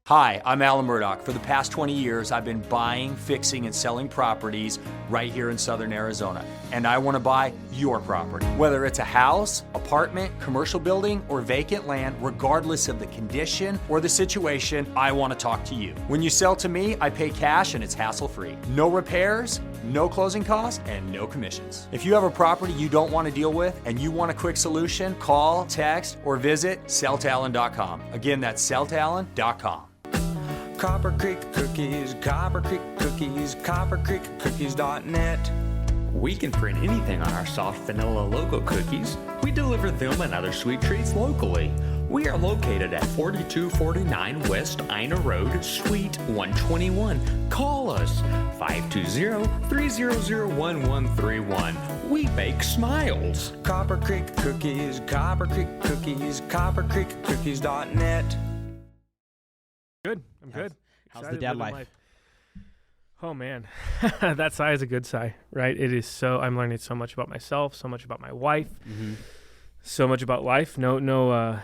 Hi, I'm Alan Murdoch. For the past 20 years, I've been buying, fixing, and selling properties right here in Southern Arizona. And I want to buy your property. Whether it's a house, apartment, commercial building, or vacant land, regardless of the condition or the situation, I want to talk to you. When you sell to me, I pay cash and it's hassle-free. No repairs, no closing costs, and no commissions. If you have a property you don't want to deal with and you want a quick solution, call, text, or visit selltalon.com. Again, that's selltalon.com. Copper Creek Cookies, Copper Creek Cookies, coppercreekcookies.net. We can print anything on our soft vanilla logo cookies. We deliver them and other sweet treats locally. We are located at 4249 West Ina Road, Suite 121. Call us 520-300-1131. We bake smiles. Copper Creek Cookies, Copper Creek Cookies, coppercreekcookies.net. Good. I'm good. How's Excited the dad living life? Oh man, that sigh is a good sigh, right? It is so. I'm learning so much about myself, so much about my wife, so much about life. I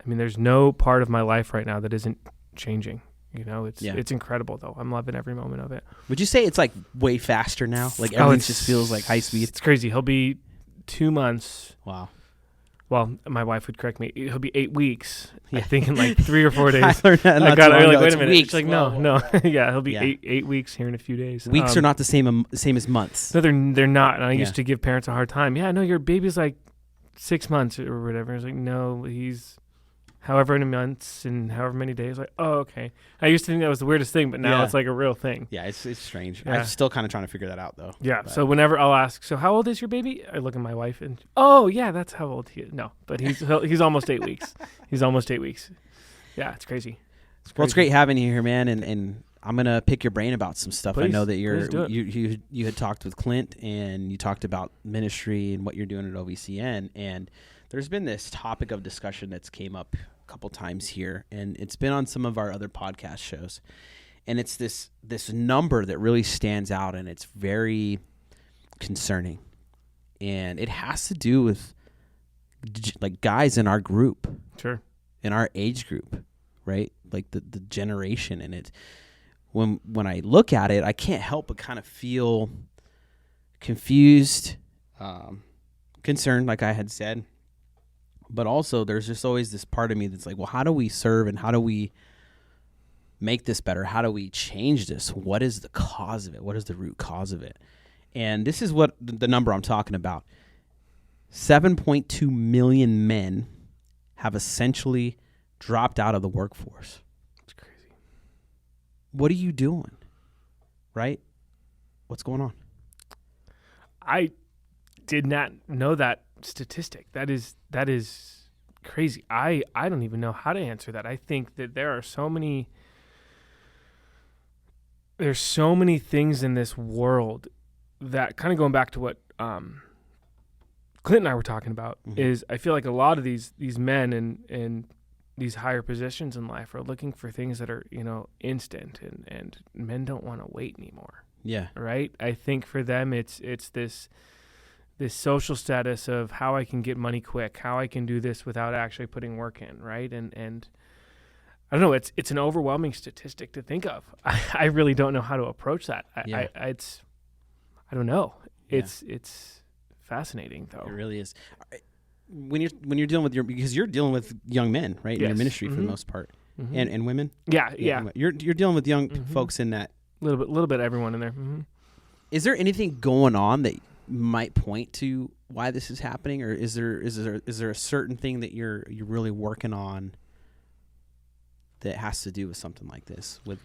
mean, there's no part of my life right now that isn't changing. You know, it's incredible though. I'm loving every moment of it. Would you say it's like way faster now? Like everything just feels like high speed. It's crazy. He'll be 2 months. Wow. Well, my wife would correct me. He'll be 8 weeks. I think in like 3 or 4 days. I learned that I got it. Like, wait a minute. Weeks. She's like, no. Yeah, he'll be eight weeks here in a few days. Weeks are not the same as months. No, they're not. And I used to give parents a hard time. Yeah, no, your baby's like 6 months or whatever. I was like, no, he's however many months and however many days. Like, oh, okay. I used to think that was the weirdest thing, but now it's like a real thing. Yeah, it's strange. Yeah. I'm still kind of trying to figure that out though. Yeah. But. So whenever I'll ask, so how old is your baby? I look at my wife and, oh yeah, that's how old he is. No, but he's almost 8 weeks. He's almost 8 weeks. Yeah, it's crazy. Well, it's great having you here, man, and I'm gonna pick your brain about some stuff. Please, I know that you had talked with Clint and you talked about ministry and what you're doing at OVCN, and there's been this topic of discussion that's came up a couple times here, and it's been on some of our other podcast shows, and it's this number that really stands out, and it's very concerning, and it has to do with like guys in our group, Sure, in our age group, right? Like the generation, and it when I look at it, I can't help but kind of feel confused, concerned, like I had said. But also there's just always this part of me that's like, well, how do we serve and how do we make this better? How do we change this? What is the cause of it? What is the root cause of it? And this is what the number I'm talking about. 7.2 million men have essentially dropped out of the workforce. it's crazy. What are you doing? Right? What's going on? I did not know that statistic. That is crazy. I don't even know how to answer that. I think that there's so many things in this world that, kind of going back to what Clint and I were talking about, is I feel like a lot of these men and these higher positions in life are looking for things that are, instant, and men don't want to wait anymore. Yeah. Right? I think for them it's this social status of how I can get money quick, how I can do this without actually putting work in, right? And I don't know, it's an overwhelming statistic to think of. I really don't know how to approach that. I don't know. It's fascinating though. It really is. When you're dealing with because you're dealing with young men, right? In your ministry for the most part. And women? Yeah. You're dealing with young folks in that. Little bit everyone in there. Is there anything going on that might point to why this is happening, or is there a certain thing that you're really working on that has to do with something like this, with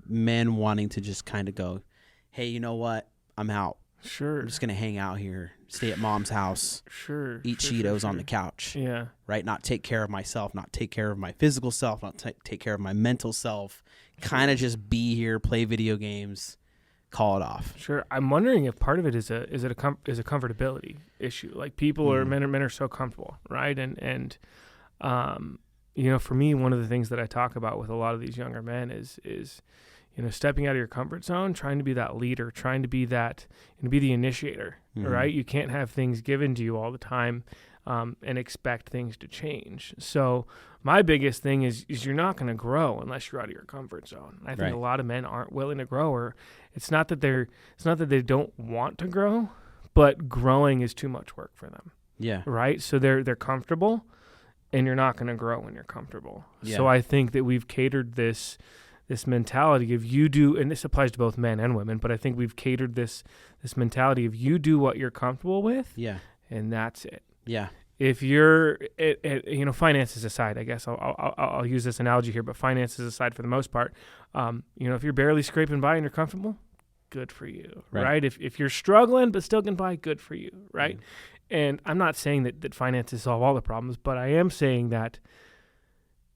men wanting to just kind of go, hey, you know what, I'm out. Sure. I'm just gonna hang out here, stay at mom's house, eat Cheetos Cheetos on the couch. Yeah. Right. Not take care of myself, not take care of my physical self, not take care of my mental self. Kind of just be here, play video games, call it off. Sure. I'm wondering if part of it is a comfortability issue. Like people are men are so comfortable, right? And for me, one of the things that I talk about with a lot of these younger men is stepping out of your comfort zone, trying to be that leader, trying to be that and be the initiator, right? You can't have things given to you all the time. and expect things to change. So my biggest thing is you're not going to grow unless you're out of your comfort zone. I think Right. a lot of men aren't willing to grow, or it's not that they don't want to grow, but growing is too much work for them. Yeah. Right? So they're comfortable, and you're not going to grow when you're comfortable. Yeah. So I think that we've catered this mentality of you do, and this applies to both men and women, but I think we've catered this mentality of you do what you're comfortable with, Yeah. and that's it. Yeah. If you're, finances aside, I guess I'll use this analogy here, but finances aside for the most part, if you're barely scraping by and you're comfortable, good for you, right? If you're struggling but still can buy, good for you, right? And I'm not saying that finances solve all the problems, but I am saying that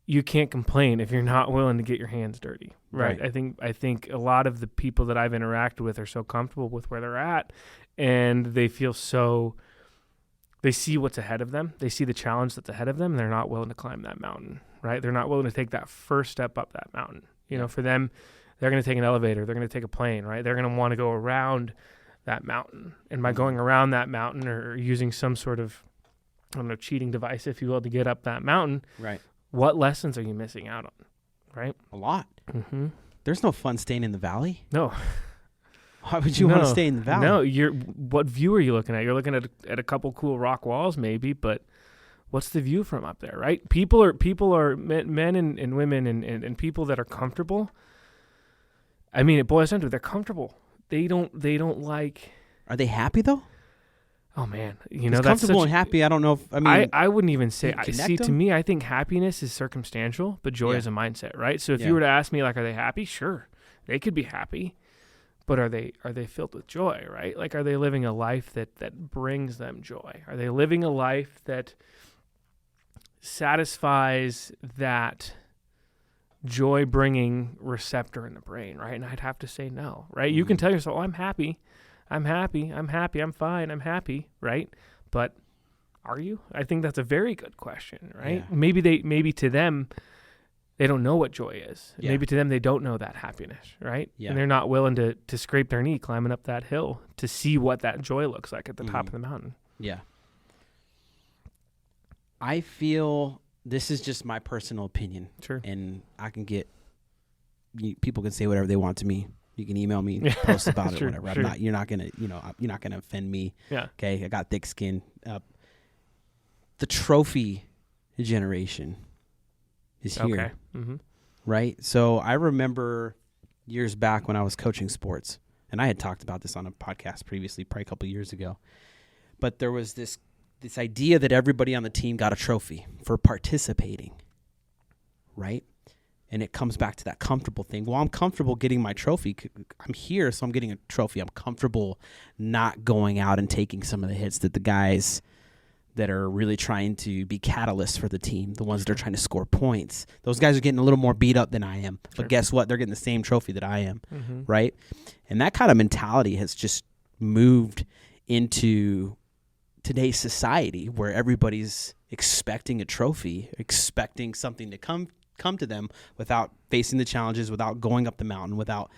you can't complain if you're not willing to get your hands dirty, right? I think a lot of the people that I've interacted with are so comfortable with where they're at, and they feel so. They see what's ahead of them. They see the challenge that's ahead of them, and they're not willing to climb that mountain, right? They're not willing to take that first step up that mountain. For them, they're going to take an elevator. They're going to take a plane, right? They're going to want to go around that mountain. And by going around that mountain or using some sort of, cheating device, if you will, to get up that mountain, Right. what lessons are you missing out on, right? A lot. Mm-hmm. There's no fun staying in the valley. No. Why would you want to stay in the valley? No, what view are you looking at? You're looking at a couple cool rock walls maybe, but what's the view from up there, right? People are men and women and people that are comfortable. I mean, it boils down to it. They're comfortable. They don't like. Are they happy though? Oh man, That's such, comfortable and happy. I don't know. I wouldn't even say. To them? me, I think happiness is circumstantial, but joy is a mindset, right? So if you were to ask me, like, are they happy? Sure, they could be happy. But are they filled with joy, right? Like, are they living a life that brings them joy? Are they living a life that satisfies that joy-bringing receptor in the brain, right? And I'd have to say no, right? You can tell yourself, oh, I'm happy, I'm fine, I'm happy, right? But are you? I think that's a very good question, right? Yeah. Maybe to them, they don't know what joy is. Yeah. Maybe to them, they don't know that happiness, right? Yeah. And they're not willing to scrape their knee climbing up that hill to see what that joy looks like at the top of the mountain. Yeah. I feel this is just my personal opinion. Sure. And I can people can say whatever they want to me. You can email me, post about it, whatever. Sure. You're not gonna offend me. Yeah. Okay. I got thick skin. The trophy generation is here. Okay. Mm-hmm. Right? So I remember years back when I was coaching sports, and I had talked about this on a podcast previously, probably a couple of years ago, but there was this idea that everybody on the team got a trophy for participating, right? And it comes back to that comfortable thing. Well, I'm comfortable getting my trophy. I'm here, so I'm getting a trophy. I'm comfortable not going out and taking some of the hits that the guys that are really trying to be catalysts for the team, the ones that are trying to score points. Those guys are getting a little more beat up than I am. Sure. But guess what? They're getting the same trophy that I am, right? And that kind of mentality has just moved into today's society where everybody's expecting a trophy, expecting something to come to them without facing the challenges, without going up the mountain, without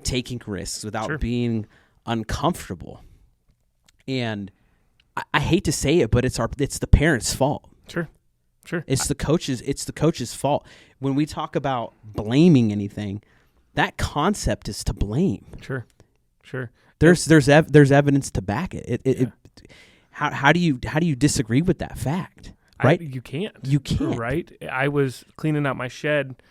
taking risks, without being uncomfortable. And I hate to say it, but it's the parents' fault. Sure. It's the coach's fault. When we talk about blaming anything, that concept is to blame. Sure. There's evidence to back it. How do you disagree with that fact? Right? You can't. You can't. Right? I was cleaning out my shed,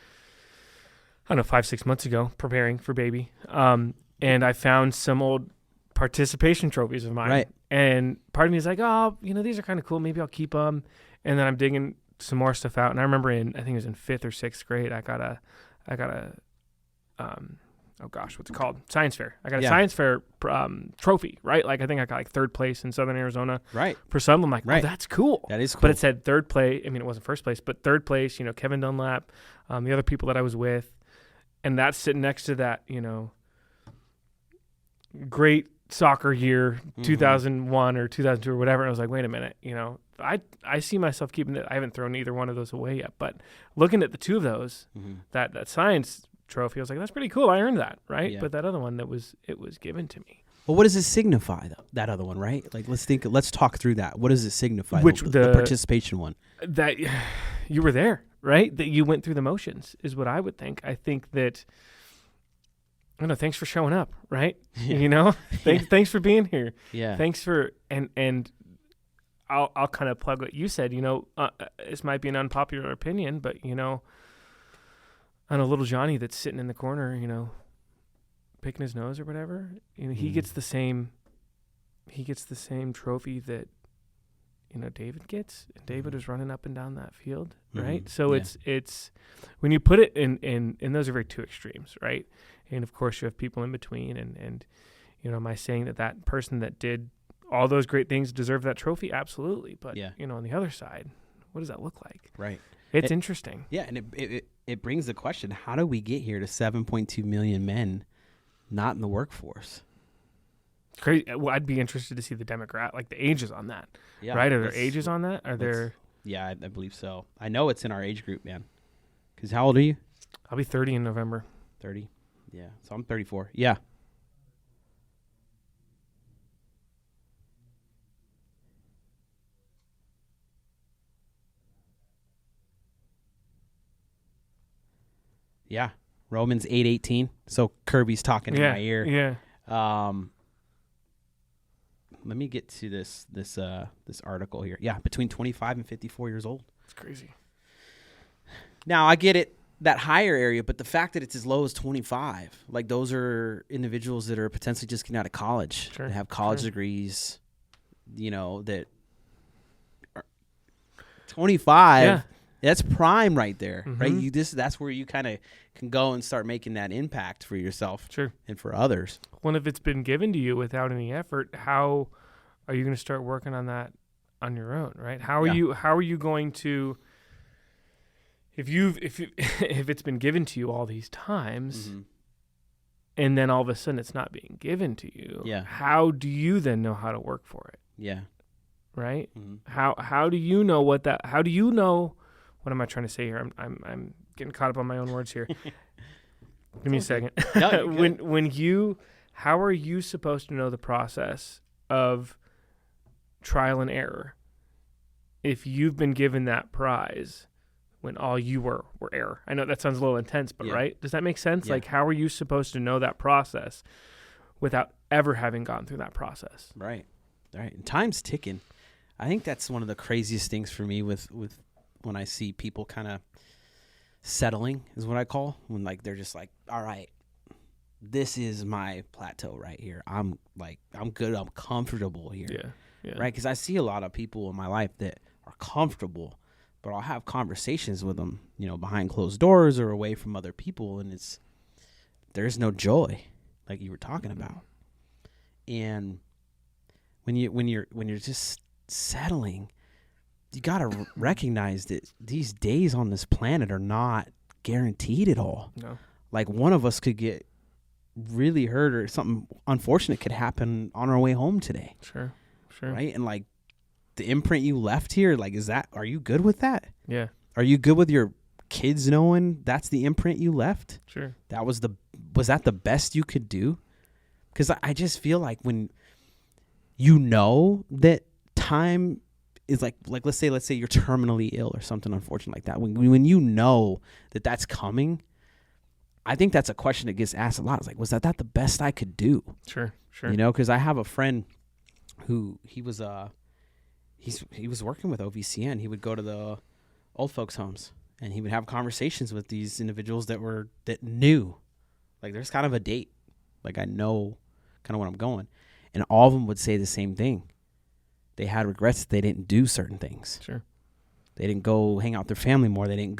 I don't know, 5-6 months ago, preparing for baby. And I found some old participation trophies of mine. Right. And part of me is like, oh, these are kind of cool. Maybe I'll keep them. And then I'm digging some more stuff out. And I remember I think it was in 5th or 6th grade, I got a what's it called? Science fair. I got a science fair trophy, right? Like, I think I got like 3rd place in Southern Arizona. Right. For some, I'm like, oh, that's cool. That is cool. But it said 3rd place. I mean, it wasn't 1st place, but 3rd place, Kevin Dunlap, the other people that I was with. And that's sitting next to that, great soccer year, 2001 or 2002 or whatever. And I was like, wait a minute, I see myself keeping it. I haven't thrown either one of those away yet, but looking at the two of those, that science trophy, I was like, that's pretty cool. I earned that, right? Yeah. But that other one, it was given to me. Well, what does it signify, though? That other one, right? Like, let's talk through that. What does it signify? Which the participation one? That you were there, right? That you went through the motions is what I would think. I think that, I don't know, thanks for showing up, right? Yeah. Thanks for being here. Yeah. Thanks for, and I'll kind of plug what you said, this might be an unpopular opinion, but, on a little Johnny that's sitting in the corner, picking his nose or whatever, he gets the same trophy that, David gets. And David was running up and down that field, right? So it's when you put it in those are very two extremes, right? And of course you have people in between, and am I saying that person that did all those great things deserve that trophy? Absolutely. But on the other side, what does that look like? Right. It's interesting. Yeah, and it brings the question: how do we get here to 7.2 million men not in the workforce? Crazy. Well, I'd be interested to see the demographic, like the ages on that. Yeah, right? Are there ages on that? Are there? Yeah, I believe so. I know it's in our age group, man. Because how old are you? I'll be 30 in November. 30. Yeah. So I'm 34. Yeah. Yeah. Romans 8:18. So Kirby's talking in my ear. Yeah. Let me get to this article here. Yeah, between 25 and 54 years old. It's crazy. Now, I get it, that higher area, but the fact that it's as low as 25, like those are individuals that are potentially just getting out of college, that have college degrees, that are 25. That's prime right there, right? That's where you kind of can go and start making that impact for yourself and for others. Well, if it's been given to you without any effort, how are you going to start working on that on your own, right? How are you going to, if it's been given to you all these times, and then all of a sudden it's not being given to you, how do you then know how to work for it? Yeah. Right? How do you know what am I trying to say here? I'm getting caught up on my own words here. Give me a second. No, how are you supposed to know the process of trial and error if you've been given that prize when all you were error? I know that sounds a little intense, but right? Does that make sense? Yeah. Like, how are you supposed to know that process without ever having gone through that process? Right. And time's ticking. I think that's one of the craziest things for me with when I see people kind of settling is what I call when, like, they're just like, all right, this is my plateau right here. I'm good. I'm comfortable here. Yeah. Right. Because I see a lot of people in my life that are comfortable, but I'll have conversations with them, behind closed doors or away from other people. And there's no joy like you were talking about. And when you're just settling, you got to recognize that these days on this planet are not guaranteed at all. No. Like, one of us could get really hurt or something unfortunate could happen on our way home today. Sure. Right? And, like, the imprint you left here, like, are you good with that? Yeah. Are you good with your kids knowing that's the imprint you left? Sure. Was that the best you could do? Because I just feel like when that time is like let's say you're terminally ill or something unfortunate like that. When you know that that's coming, I think that's a question that gets asked a lot. It's like, was that the best I could do? Sure. Because I have a friend who he was working with OVCN. He would go to the old folks' homes and he would have conversations with these individuals that knew, like, there's kind of a date, like, I know kind of where I'm going, and all of them would say the same thing. They had regrets that they didn't do certain things. Sure. They didn't go hang out with their family more. They didn't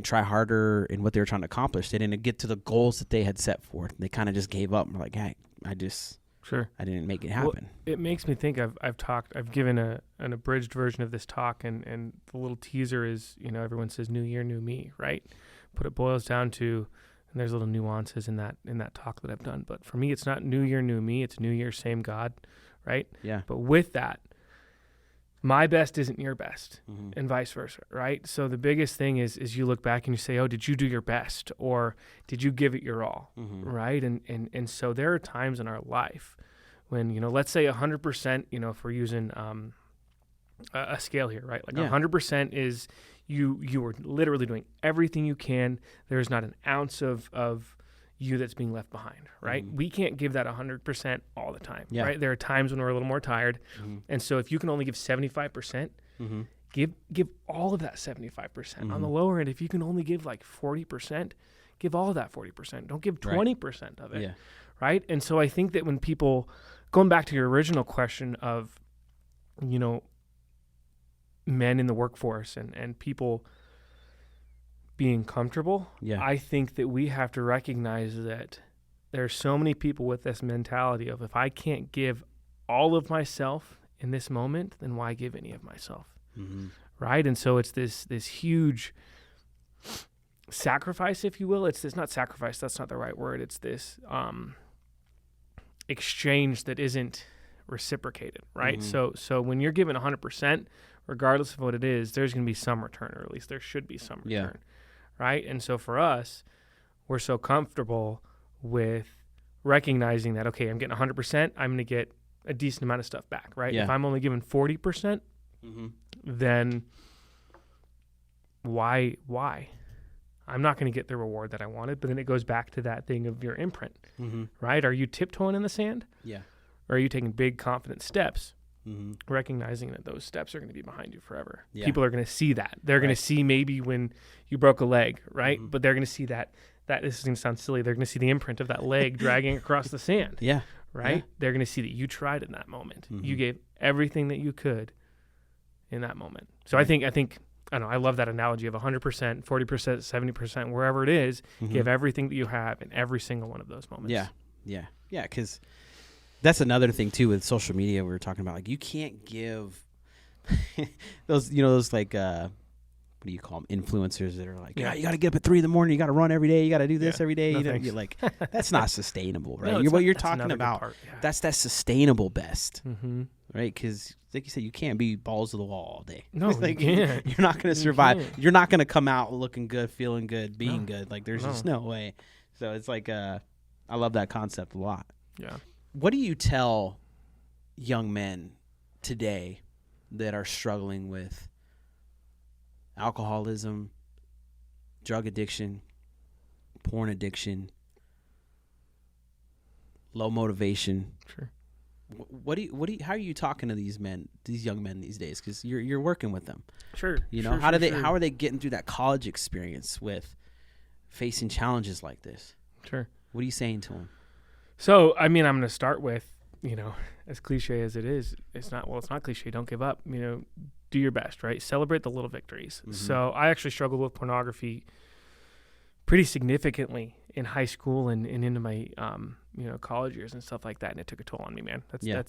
try harder in what they were trying to accomplish. They didn't get to the goals that they had set forth. They kind of just gave up and were like, hey, I didn't make it happen. Well, it makes me think I've given an abridged version of this talk, and the little teaser is, everyone says new year, new me, right? But it boils down to, and there's little nuances in that talk that I've done. But for me, it's not new year, new me. It's new year, same God. Right? Yeah. But with that, my best isn't your best, Mhm. and vice versa, right? So the biggest thing is you look back and you say, oh, did you do your best, or did you give it your all, Mhm. right? And so there are times in our life when, let's say 100%, if we're using a scale here, right? Like Yeah. 100% is you were literally doing everything you can. There's not an ounce of you that's being left behind, right? Mhm. We can't give that 100% all the time, Yeah. right? There are times when we're a little more tired. Mhm. And so if you can only give 75%, Mhm. give all of that 75%. On the Mhm. lower end, if you can only give like 40%, give all of that 40%. Don't give Right. 20% of it, Yeah. right? And so I think that when people, going back to your original question of, men in the workforce and people being comfortable, Yeah. I think that we have to recognize that there's so many people with this mentality of, if I can't give all of myself in this moment, then why give any of myself, Mhm. right? And so it's this huge sacrifice, if you will. It's not sacrifice, that's not the right word. It's this exchange that isn't reciprocated, right? Mhm. So when you're given 100%, regardless of what it is, there's going to be some return, or at least there should be some Yeah. return, right? And so for us, we're so comfortable with recognizing that, okay, I'm getting 100%, I'm going to get a decent amount of stuff back, right? Yeah. If I'm only given 40%, Mhm. then why? I'm not going to get the reward that I wanted. But then it goes back to that thing of your imprint, Mhm. right? Are you tiptoeing in the sand? Yeah. Or are you taking big, confident steps, Mhm. recognizing that those steps are going to be behind you forever? Yeah. People are going to see that. They're going Right. to see maybe when you broke a leg, right? Mhm. But they're going to see that this is going to sound silly. They're going to see the imprint of that leg dragging across the sand, Yeah. right? Yeah. They're going to see that you tried in that moment. You Mhm. gave everything that you could in that moment. So Right. I think, I don't know, I love that analogy of 100%, 40%, 70%, wherever it is, Mhm. give everything that you have in every single one of those moments. Yeah. Yeah. Yeah. Because that's another thing too with social media. We were talking about, like, you can't give those like what do you call them, influencers that are like, Yeah. you got to get up at 3 a.m. You got to run every day. You got to do this Yeah. every day. No, You know, thanks. you're like, that's not sustainable, right? No, it's What not. you're That's talking another good about, part, yeah. that's that sustainable best, Mm-hmm. right? Because like you said, you can't be balls to the wall all day. No, like, you can't. You're not going to You survive. can't. You're not going to come out looking good, feeling good, being No. good. Like, there's No. just no way. So it's like, I love that concept a lot. Yeah. What do you tell young men today that are struggling with alcoholism, drug addiction, porn addiction, low motivation? Sure. How are you talking to these young men these days? Because you're working with them. Sure. You know, sure, how sure. are they getting through that college experience with facing challenges like this? Sure. What are you saying to them? So, I mean, I'm going to start with, as cliche as it is, it's not cliche. Don't give up. Do your best, right? Celebrate the little victories. Mhm. So I actually struggled with pornography pretty significantly in high school and into my, college years and stuff like that. And it took a toll on me, man.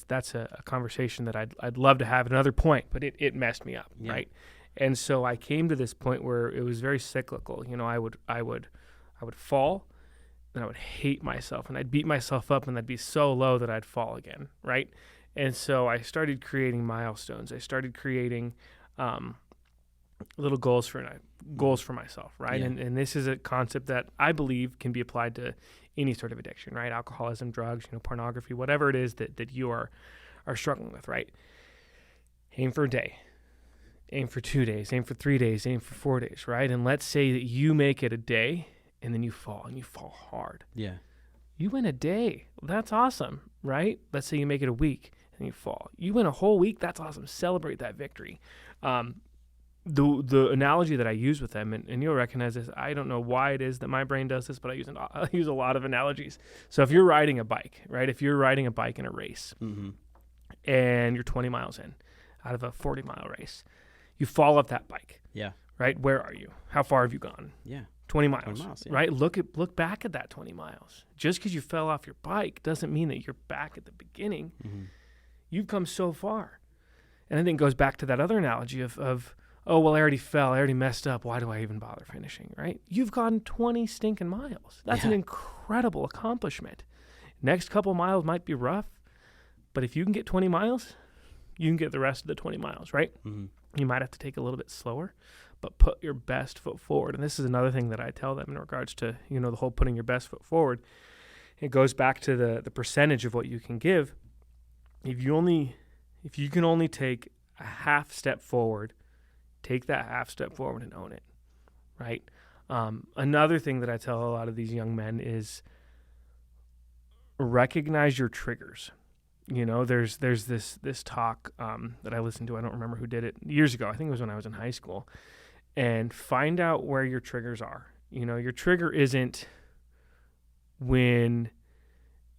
That's a conversation that I'd love to have at another point, but it messed me up. Yeah. Right. And so I came to this point where it was very cyclical. I would fall, and I would hate myself, and I'd beat myself up, and I'd be so low that I'd fall again, right? And so I started creating milestones. I started creating little goals for myself, right? Yeah. And this is a concept that I believe can be applied to any sort of addiction, right? Alcoholism, drugs, pornography, whatever it is that you are struggling with, right? Aim for a day. Aim for 2 days. Aim for 3 days. Aim for 4 days, right? And let's say that you make it a day, and then you fall, and you fall hard. Yeah. You win a day. That's awesome, right? Let's say you make it a week and you fall. You win a whole week. That's awesome. Celebrate that victory. The analogy that I use with them, and you'll recognize this, I don't know why it is that my brain does this, but I use a lot of analogies. So if you're riding a bike, right? If you're riding a bike in a race, Mm-hmm. and you're 20 miles in out of a 40-mile race, you fall off that bike, Yeah. right? Where are you? How far have you gone? Yeah. 20 miles, 20 miles, yeah. right? Look back at that 20 miles. Just because you fell off your bike doesn't mean that you're back at the beginning. Mm-hmm. You've come so far. And I think it goes back to that other analogy of oh, well, I already fell. I already messed up. Why do I even bother finishing, right? You've gone 20 stinking miles. That's an Yeah. incredible accomplishment. Next couple miles might be rough, but if you can get 20 miles, you can get the rest of the 20 miles, right? Mm-hmm. You might have to take a little bit slower, but put your best foot forward. And this is another thing that I tell them in regards to, the whole putting your best foot forward. It goes back to the percentage of what you can give. If you can only take a half step forward, take that half step forward and own it, right? Another thing that I tell a lot of these young men is recognize your triggers. There's this talk that I listened to. I don't remember who did it years ago. I think it was when I was in high school. And find out where your triggers are. Your trigger isn't when.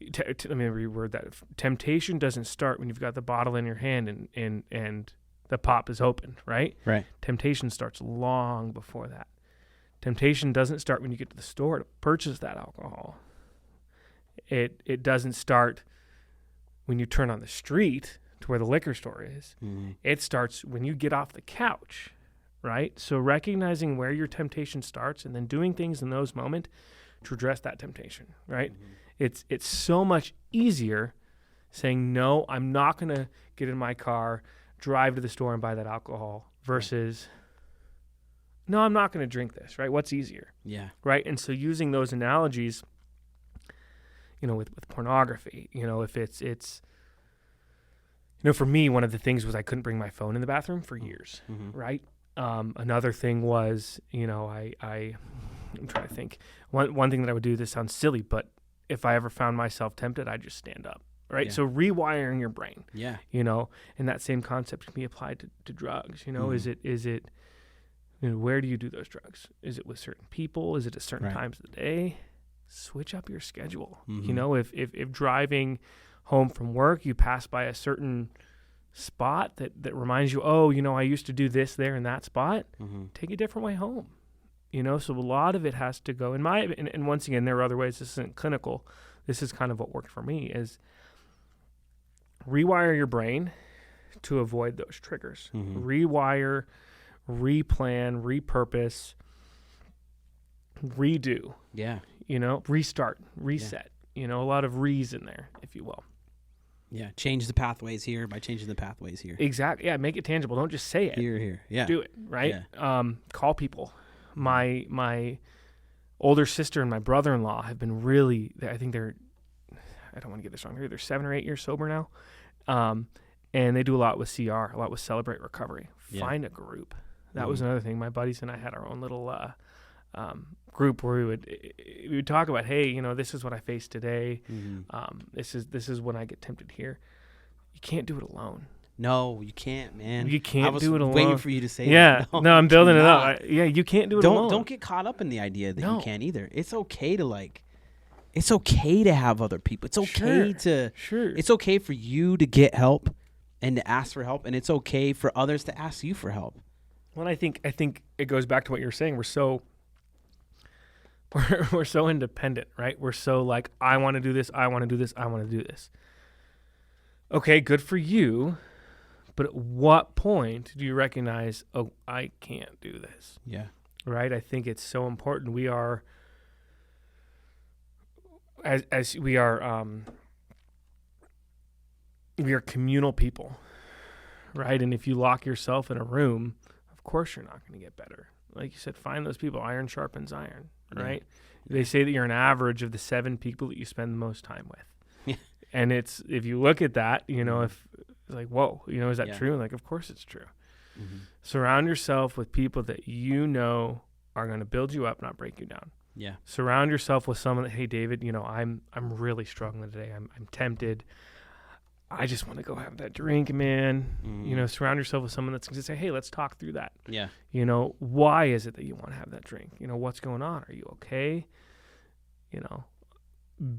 Let me reword that. Temptation doesn't start when you've got the bottle in your hand and the pop is open, right? Right. Temptation starts long before that. Temptation doesn't start when you get to the store to purchase that alcohol. It doesn't start when you turn on the street to where the liquor store is. Mm-hmm. It starts when you get off the couch, right? So recognizing where your temptation starts and then doing things in those moments to address that temptation, right? Mm-hmm. It's so much easier saying, no, I'm not going to get in my car, drive to the store and buy that alcohol versus, no, I'm not going to drink this, right? What's easier? Yeah. Right? And so using those analogies, with pornography, if it's for me, one of the things was I couldn't bring my phone in the bathroom for years, mm-hmm. right? Another thing was, I'm trying to think. One thing that I would do, this sounds silly, but if I ever found myself tempted, I'd just stand up, right? Yeah. So rewiring your brain, and that same concept can be applied to drugs. Mm-hmm. Is it where do you do those drugs? Is it with certain people? Is it at certain times of the day? Switch up your schedule. Mm-hmm. If driving home from work, you pass by a certain spot that reminds you, I used to do this there in that spot, mm-hmm. take a different way home. So a lot of it has to go and once again, there are other ways. This isn't clinical. This is kind of what worked for me is rewire your brain to avoid those triggers. Mm-hmm. Rewire, replan, repurpose, redo. Yeah. Restart, reset. A lot of re's in there, if you will. Yeah, change the pathways here by changing the pathways here. Exactly. Yeah, make it tangible. Don't just say it. Here. Yeah. Do it, right? Yeah. Call people. My older sister and my brother-in-law have been really, I think I don't want to get this wrong, they're 7 or 8 years sober now. And they do a lot with CR, a lot with Celebrate Recovery. Yeah. Find a group. That was another thing. My buddies and I had our own little group where we would talk about, hey, this is what I face today. Mm-hmm. This is when I get tempted here. You can't do it alone. No, you can't, man. You can't do it alone. Waiting for you to say that. No, I'm building it up. You can't do it alone. Don't get caught up in the idea that you can't either. It's okay to it's okay to have other people. It's okay it's okay for you to get help and to ask for help, and it's okay for others to ask you for help. Well, I think it goes back to what you're saying. We're so independent, right? We're so I want to do this, I want to do this, I want to do this. Okay, good for you. But at what point do you recognize, I can't do this? Yeah. Right? I think it's so important. We are, as we are communal people, right? And if you lock yourself in a room, of course you're not going to get better. Like you said, find those people. Iron sharpens iron, right? Yeah. They say that you're an average of the 7 people that you spend the most time with. Yeah. And if you look at that, if it's whoa, is that true? Of course it's true. Mm-hmm. Surround yourself with people that are going to build you up, not break you down. Yeah. Surround yourself with someone that, hey, David, I'm really struggling today. I'm tempted. I just want to go have that drink, man. Mm-hmm. Surround yourself with someone that's going to say, hey, let's talk through that. Yeah. Why is it that you want to have that drink? What's going on? Are you okay?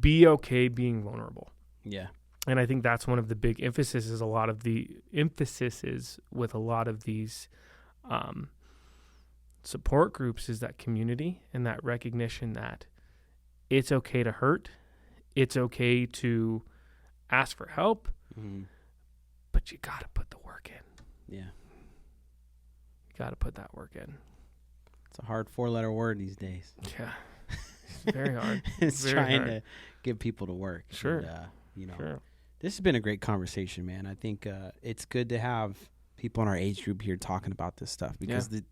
Be okay being vulnerable. Yeah. And I think that's one of the big emphases with a lot of these support groups is that community and that recognition that it's okay to hurt. It's okay to ask for help, but you got to put the work in. Yeah. You got to put that work in. It's a hard 4-letter word these days. Yeah. It's very hard. It's very trying hard to get people to work. Sure. And, sure. This has been a great conversation, man. I think it's good to have people in our age group here talking about this stuff because the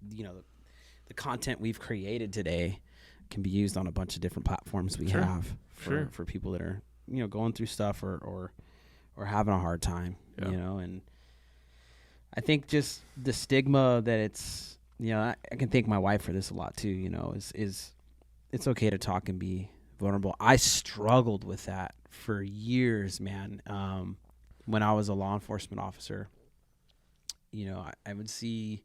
content we've created today can be used on a bunch of different platforms we have for people that are, going through stuff or having a hard time, and I think just the stigma that it's, I can thank my wife for this a lot too, is it's okay to talk and be vulnerable. I struggled with that for years, man. When I was a law enforcement officer, I would see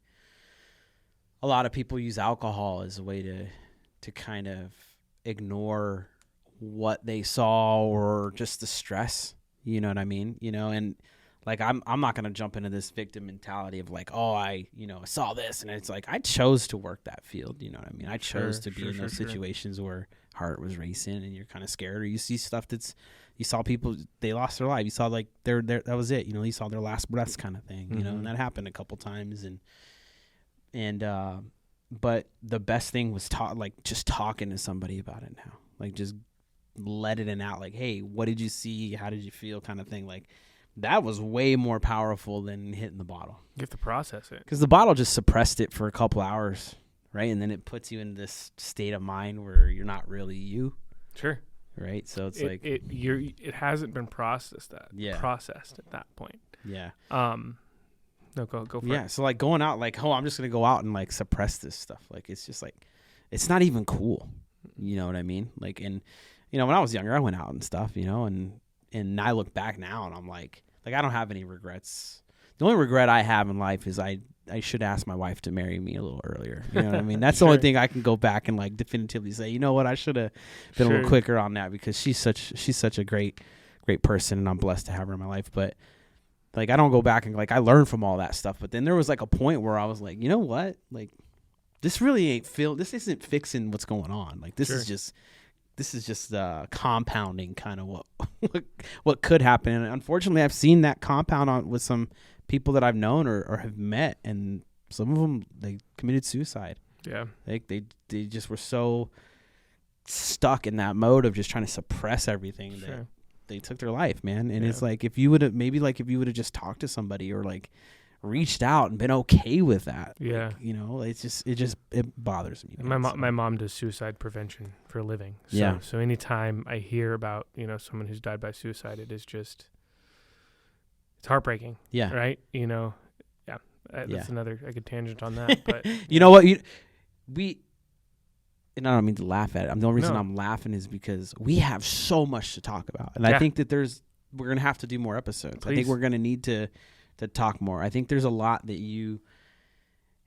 a lot of people use alcohol as a way to kind of ignore what they saw or just the stress, you know what I mean? And like, I'm not going to jump into this victim mentality of like, oh, I saw this. And it's like, I chose to work that field. You know what I mean? I chose to be in those situations where heart was racing and you're kind of scared, or you see stuff you saw people, they lost their life. You saw like that was it. You saw their last breaths kind of thing, and that happened a couple times. But the best thing was just talking to somebody about it now, like just letting it out. Like, hey, what did you see? How did you feel? Kind of thing. Like, that was way more powerful than hitting the bottle. You have to process it. Because the bottle just suppressed it for a couple hours, right? And then it puts you in this state of mind where you're not really you. Sure. Right? So it's it hasn't been processed at that point. Yeah. No, go for it. Yeah, so like going out, like, oh, I'm just going to go out and like suppress this stuff. Like, it's just like, it's not even cool. You know what I mean? Like, and, when I was younger, I went out and stuff, and I look back now and I'm like I don't have any regrets. The only regret I have in life is I should ask my wife to marry me a little earlier. You know what I mean? That's the only thing I can go back and like definitively say, you know what, I should have been a little quicker on that, because she's such a great person, and I'm blessed to have her in my life. But like, I don't go back and like, I learned from all that stuff. But then there was like a point where I was like, you know what? Like, this really this isn't fixing what's going on. Like, this is just compounding kind of what could happen. And unfortunately, I've seen that compound with some people that I've known or have met, and some of them, they committed suicide. Yeah. Like they just were so stuck in that mode of just trying to suppress everything that they took their life, man. And it's like, if you would have just talked to somebody or like reached out and been okay with that. Yeah. Like, it bothers me. My mom does suicide prevention for a living. So, So anytime I hear about, someone who's died by suicide, it is just, it's heartbreaking. Yeah. Right. That's another, I could tangent on that, but you know what? And I don't mean to laugh at it. The only reason I'm laughing is because we have so much to talk about. And I think that we're going to have to do more episodes. Please. I think we're going to need to talk more. I think there's a lot that you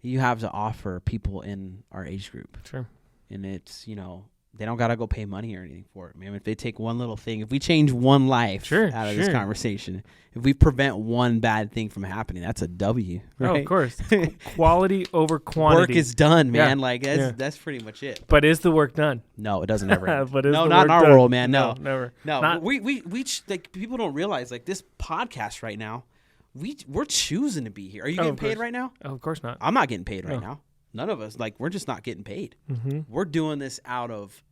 have to offer people in our age group. Sure. And it's, they don't got to go pay money or anything for it, man. If they take one little thing, if we change one life out of this conversation, if we prevent one bad thing from happening, that's a W. Right? Oh, of course. Quality over quantity. Work is done, man. Like, that's pretty much it. But is the work done? No, it doesn't ever end. But is no, the not work in our done? world, man. No, never. No, we like, people don't realize, like, this podcast right now, we're choosing to be here. Are you getting paid right now? Oh, of course not. I'm not getting paid right now. None of us. Like, we're just not getting paid. Mm-hmm. We're doing this out of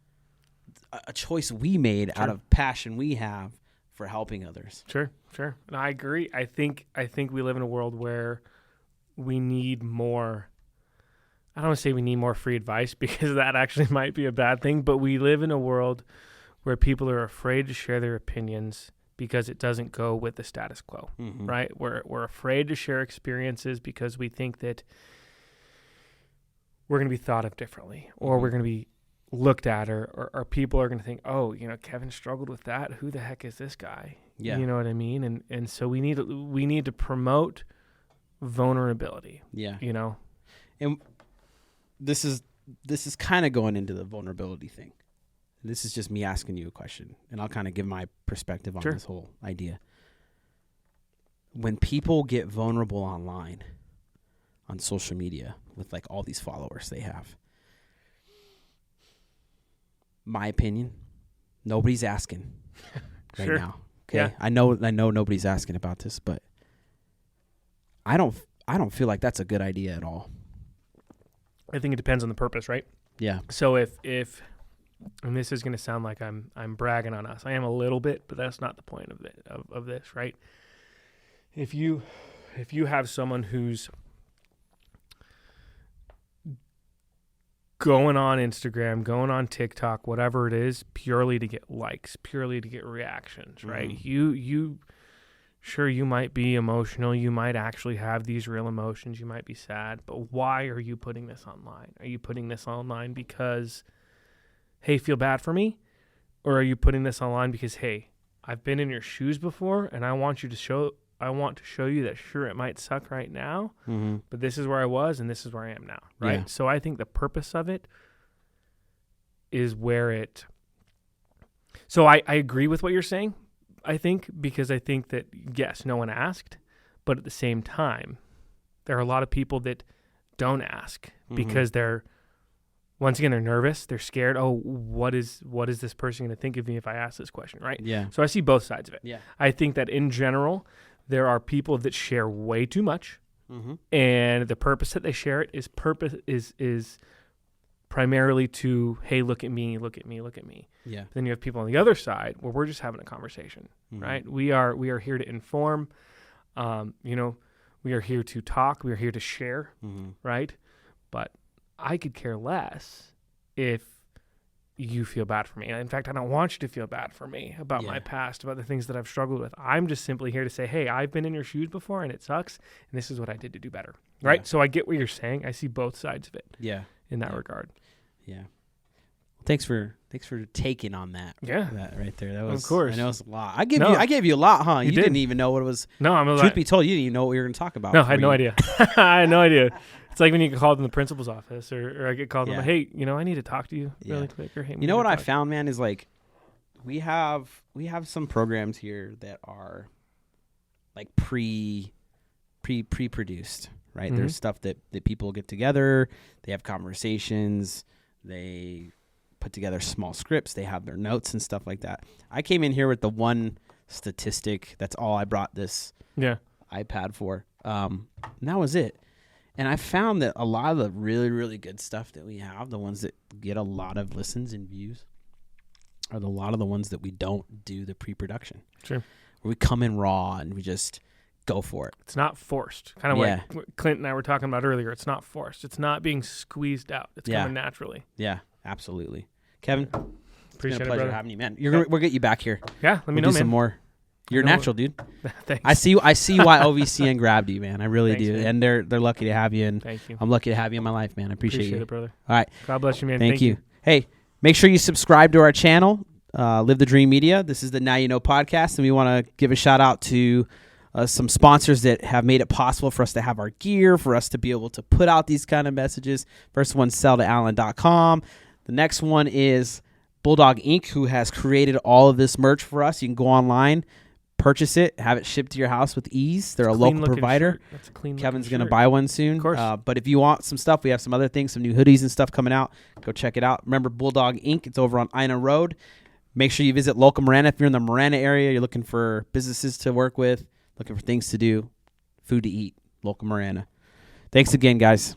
a choice we made, out of passion we have for helping others. Sure. And I agree. I think we live in a world where we need more. I don't want to say we need more free advice, because that actually might be a bad thing, but we live in a world where people are afraid to share their opinions because it doesn't go with the status quo, right? We're afraid to share experiences because we think that we're going to be thought of differently, or we're going to be looked at, or people are going to think, oh, Kevin struggled with that. Who the heck is this guy? Yeah. You know what I mean? And so we need to promote vulnerability. Yeah. And this is kind of going into the vulnerability thing. This is just me asking you a question, and I'll kind of give my perspective on this whole idea. When people get vulnerable online, on social media, with like all these followers they have, my opinion, nobody's asking right now. Okay, yeah. I know nobody's asking about this, but I don't feel like that's a good idea at all. I think it depends on the purpose, right? Yeah. So if and this is going to sound like I'm bragging on us. I am a little bit, but that's not the point of it, of this, right? If you have someone who's going on Instagram, going on TikTok, whatever it is, purely to get likes, purely to get reactions, right? You sure, you might be emotional, you might actually have these real emotions, you might be sad, but why are you putting this online? Are you putting this online because, hey, feel bad for me? Or are you putting this online because, hey, I've been in your shoes before and I want to show you that, sure, it might suck right now, but this is where I was and this is where I am now, right? Yeah. So I think the purpose of it is where it... So I agree with what you're saying, I think, because I think that, yes, no one asked, but at the same time, there are a lot of people that don't ask because they're, once again, they're nervous, they're scared. Oh, what is this person going to think of me if I ask this question, right? Yeah. So I see both sides of it. Yeah. I think that in general, there are people that share way too much, and the purpose that they share it is primarily to, hey, look at me, look at me, look at me. Yeah. But then you have people on the other side where we're just having a conversation, right? We are here to inform. We are here to talk. We are here to share, right? But I could care less if you feel bad for me. In fact, I don't want you to feel bad for me about my past, about the things that I've struggled with. I'm just simply here to say, hey, I've been in your shoes before and it sucks, and this is what I did to do better, right? Yeah. So I get what you're saying. I see both sides of it. Yeah. In that regard. Yeah. Thanks for taking on that. Yeah. That right there. That was, of course. I know it's a lot. I gave you a lot, huh? You didn't even know what it was. No, I'm Truth be told, you didn't even know what we were going to talk about. No, I had no idea. I had no idea. It's like when you get called in the principal's office, or I get called and I'm like, hey, I need to talk to you really quick. Or hey, you know what I found, man, is like we have some programs here that are like pre-produced, right? Mm-hmm. There's stuff that people get together, they have conversations, they put together small scripts, they have their notes and stuff like that. I came in here with the one statistic. That's all I brought this iPad for. And that was it. And I found that a lot of the really, really good stuff that we have, the ones that get a lot of listens and views, are a lot of the ones that we don't do the pre-production. Sure. Where we come in raw and we just go for it. It's not forced. Kind of like what Clint and I were talking about earlier. It's not forced. It's not being squeezed out. It's coming naturally. Yeah, absolutely. Kevin, appreciate it's been a pleasure brother. having you, man. We'll get you back here. Yeah, let me know, do man. Some more. You're natural, dude. Thanks. I see why OVCN grabbed you, man. I really Thanks, do. man. And they're lucky to have you. And thank you. I'm lucky to have you in my life, man. I appreciate you. It, brother. All right. God bless you, man. Thank you. Hey, make sure you subscribe to our channel, Live the Dream Media. This is the Now You Know podcast, and we want to give a shout out to some sponsors that have made it possible for us to have our gear, for us to be able to put out these kind of messages. First one's selltoallen.com. The next one is Bulldog Inc., who has created all of this merch for us. You can go online, purchase it, have it shipped to your house with ease. They're a local provider. That's a clean Kevin's going to buy one soon. Of course. But if you want some stuff, we have some other things, some new hoodies and stuff coming out. Go check it out. Remember Bulldog Inc., it's over on Ina Road. Make sure you visit Local Marana. If you're in the Marana area, you're looking for businesses to work with, looking for things to do, food to eat, Local Marana. Thanks again, guys.